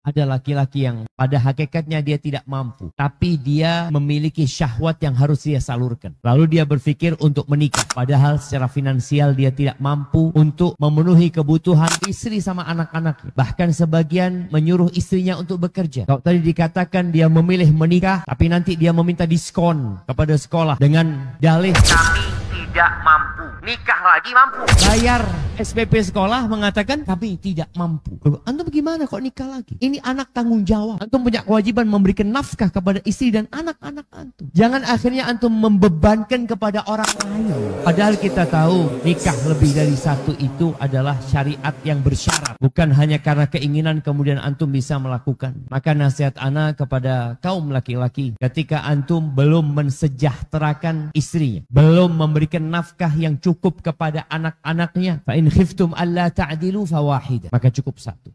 Ada laki-laki yang pada hakikatnya dia tidak mampu, tapi dia memiliki syahwat yang harus dia salurkan. Lalu dia berpikir untuk menikah, padahal secara finansial dia tidak mampu untuk memenuhi kebutuhan istri sama anak-anaknya. Bahkan sebagian menyuruh istrinya untuk bekerja. Kalau tadi dikatakan dia memilih menikah, tapi nanti dia meminta diskon kepada sekolah dengan dalih kami tidak mampu. Nikah lagi mampu. Bayar SPP sekolah mengatakan kami tidak mampu. Antum bagaimana kok nikah lagi? Ini anak tanggung jawab. Antum punya kewajiban memberikan nafkah kepada istri dan anak-anak antum. Jangan akhirnya antum membebankan kepada orang lain. Padahal kita tahu nikah lebih dari satu itu adalah syariat yang bersyarat. Bukan hanya karena keinginan kemudian antum bisa melakukan. Maka nasihat ana kepada kaum laki-laki, ketika antum belum mensejahterakan istrinya, belum memberikan nafkah yang cukup kepada anak-anaknya, fa in khiftum alla ta'dilu fawahidah, maka cukup satu.